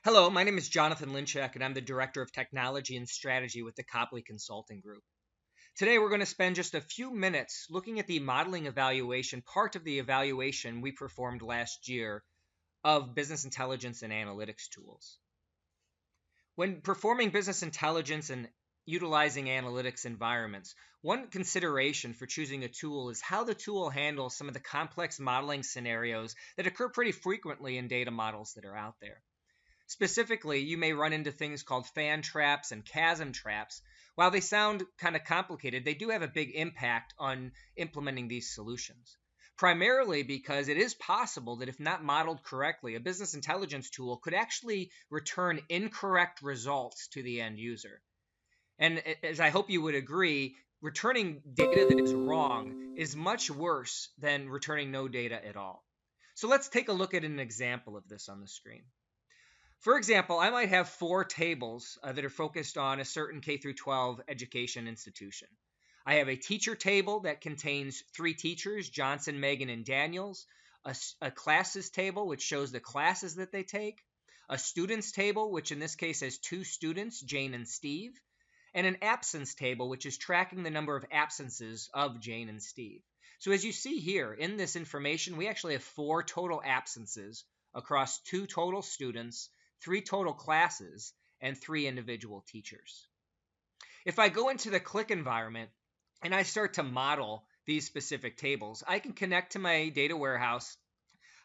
Hello, my name is Jonathan Linchek, and I'm the Director of Technology and Strategy with the Qlik Consulting Group. Today, we're going to spend just a few minutes looking at the modeling evaluation, part of the evaluation we performed last year of business intelligence and analytics tools. When performing business intelligence and utilizing analytics environments, one consideration for choosing a tool is how the tool handles some of the complex modeling scenarios that occur pretty frequently in data models that are out there. Specifically, you may run into things called fan traps and chasm traps. While they sound kind of complicated, they do have a big impact on implementing these solutions. Primarily because it is possible that if not modeled correctly, a business intelligence tool could actually return incorrect results to the end user. And as I hope you would agree, returning data that is wrong is much worse than returning no data at all. So let's take a look at an example of this on the screen. For example, I might have four tables that are focused on a certain K through 12 education institution. I have a teacher table that contains three teachers, Johnson, Megan, and Daniels, a classes table, which shows the classes that they take, a students table, which in this case has two students, Jane and Steve, and an absence table, which is tracking the number of absences of Jane and Steve. So as you see here in this information, we actually have four total absences across two total students, three total classes, and three individual teachers. If I go into the Qlik environment and I start to model these specific tables, I can connect to my data warehouse.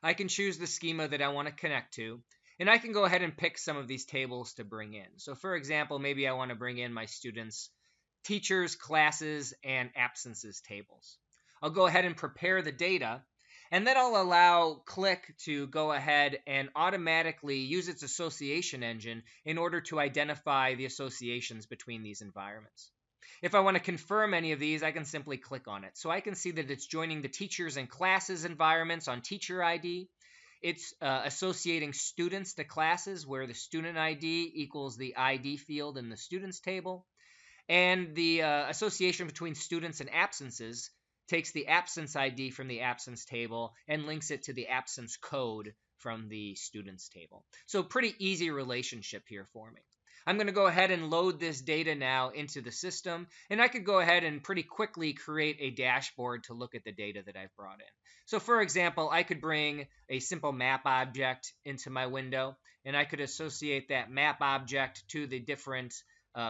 I can choose the schema that I want to connect to, and I can go ahead and pick some of these tables to bring in. So for example, maybe I want to bring in my students' teachers, classes, and absences tables. I'll go ahead and prepare the data, and then I'll allow Qlik to go ahead and automatically use its association engine in order to identify the associations between these environments. If I want to confirm any of these, I can simply click on it. So I can see that it's joining the teachers and classes environments on teacher ID. It's associating students to classes where the student ID equals the ID field in the students table. And the association between students and absences takes the absence ID from the absence table and links it to the absence code from the students table. So pretty easy relationship here for me. I'm going to go ahead and load this data now into the system, and I could go ahead and pretty quickly create a dashboard to look at the data that I've brought in. So for example, I could bring a simple map object into my window, and I could associate that map object to the different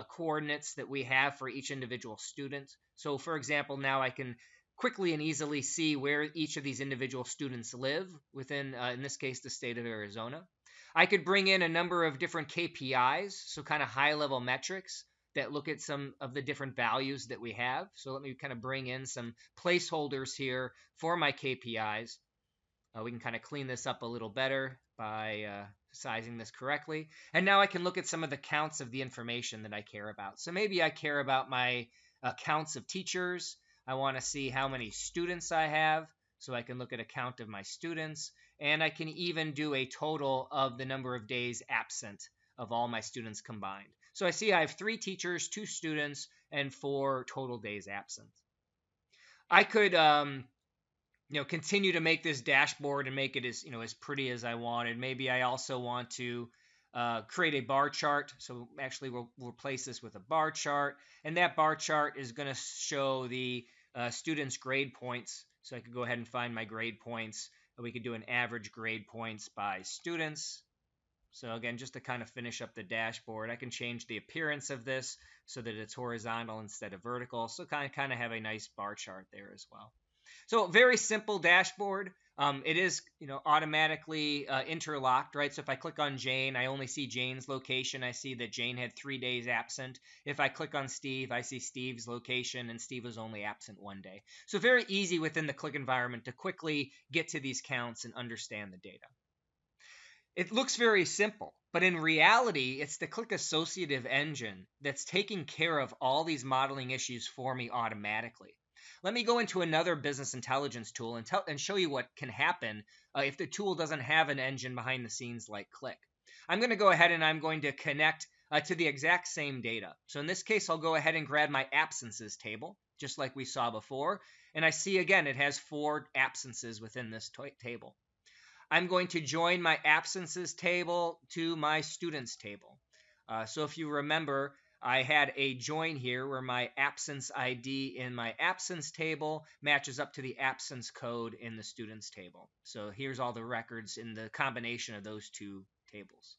coordinates that we have for each individual student. So for example, now I can quickly and easily see where each of these individual students live within, in this case, the state of Arizona. I could bring in a number of different KPIs, so kind of high-level metrics that look at some of the different values that we have. So let me kind of bring in some placeholders here for my KPIs. We can kind of clean this up a little better by sizing this correctly. And now I can look at some of the counts of the information that I care about. So maybe I care about my counts of teachers. I want to see how many students I have, so I can look at a count of my students, and I can even do a total of the number of days absent of all my students combined. So I see I have 3 teachers, 2 students, and 4 total days absent. I could continue to make this dashboard and make it as pretty as I wanted. Maybe I also want to create a bar chart. So actually we'll replace this with a bar chart, and that bar chart is going to show the students' grade points. So I could go ahead and find my grade points. We could do an average grade points by students. So again, just to kind of finish up the dashboard, I can change the appearance of this so that it's horizontal instead of vertical. So kind of have a nice bar chart there as well. So very simple dashboard. It is, automatically interlocked, right? So if I click on Jane, I only see Jane's location. I see that Jane had 3 days absent. If I click on Steve, I see Steve's location, and Steve was only absent 1 day. So very easy within the Qlik environment to quickly get to these counts and understand the data. It looks very simple, but in reality, it's the Qlik associative engine that's taking care of all these modeling issues for me automatically. Let me go into another business intelligence tool and show you what can happen if the tool doesn't have an engine behind the scenes like Qlik. I'm going to go ahead and I'm going to connect to the exact same data. So in this case, I'll go ahead and grab my absences table, just like we saw before. And I see, again, it has 4 absences within this table. I'm going to join my absences table to my students table. So if you remember, I had a join here where my absence ID in my absence table matches up to the absence code in the students table. So here's all the records in the combination of those two tables.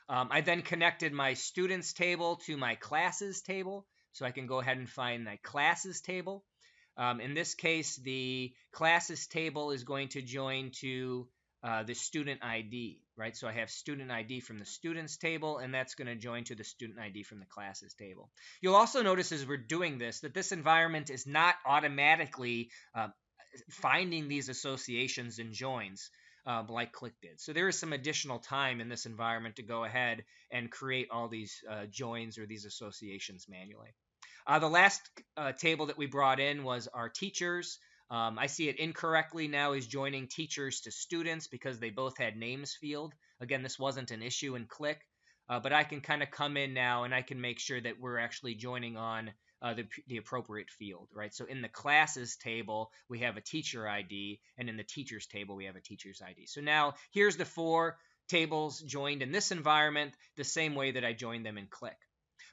I then connected my students table to my classes table, so I can go ahead and find my classes table. In this case, the classes table is going to join to the student ID, right? So I have student ID from the students table, and that's going to join to the student ID from the classes table. You'll also notice as we're doing this that this environment is not automatically finding these associations and joins like Qlik did. So there is some additional time in this environment to go ahead and create all these joins or these associations manually. The last table that we brought in was our teachers. I see it incorrectly now is joining teachers to students because they both had names field. Again, this wasn't an issue in Qlik, but I can kind of come in now and I can make sure that we're actually joining on the appropriate field, right? So in the classes table, we have a teacher ID, and in the teachers table, we have a teacher's ID. So now here's the 4 tables joined in this environment the same way that I joined them in Qlik.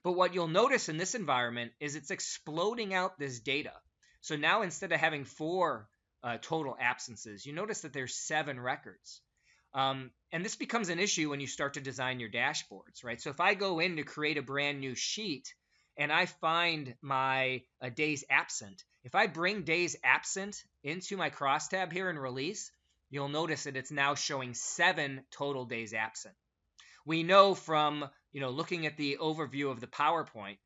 But what you'll notice in this environment is it's exploding out this data. So now instead of having 4 total absences, you notice that there's 7 records. And this becomes an issue when you start to design your dashboards, right? So if I go in to create a brand new sheet and I find my days absent, if I bring days absent into my crosstab here in release, you'll notice that it's now showing 7 total days absent. We know from looking at the overview of the PowerPoint,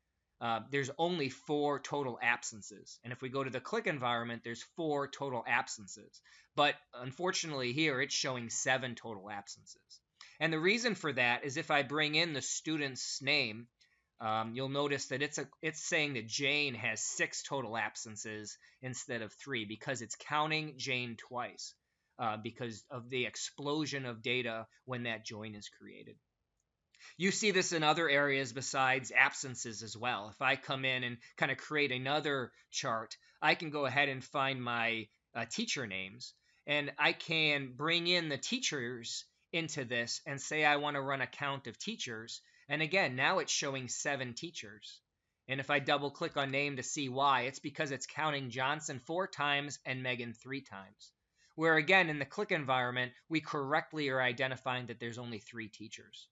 there's only 4 total absences. And if we go to the Qlik environment, there's 4 total absences. But unfortunately here, it's showing 7 total absences. And the reason for that is if I bring in the student's name, you'll notice that it's saying that Jane has 6 total absences instead of 3 because it's counting Jane twice because of the explosion of data when that join is created. You see this in other areas besides absences as well. If I come in and kind of create another chart, I can go ahead and find my teacher names, and I can bring in the teachers into this and say I want to run a count of teachers. And again, now it's showing 7 teachers. And if I double click on name to see why, it's because it's counting Johnson 4 times and Megan 3 times. Where again, in the Qlik environment, we correctly are identifying that there's only 3 teachers.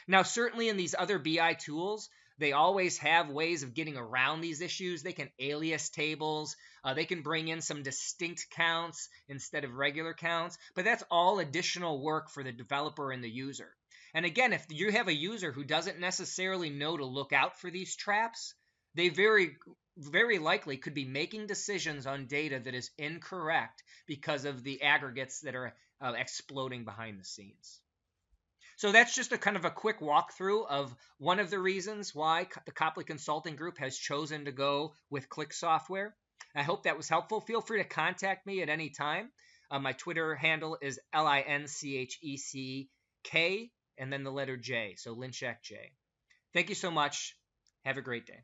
Now, certainly in these other BI tools, they always have ways of getting around these issues. They can alias tables. They can bring in some distinct counts instead of regular counts. But that's all additional work for the developer and the user. And again, if you have a user who doesn't necessarily know to look out for these traps, they very, very likely could be making decisions on data that is incorrect because of the aggregates that are exploding behind the scenes. So that's just a kind of a quick walkthrough of one of the reasons why the Qlik Consulting Group has chosen to go with Qlik software. I hope that was helpful. Feel free to contact me at any time. My Twitter handle is LINCHECK and then the letter J, so Linchek J. Thank you so much. Have a great day.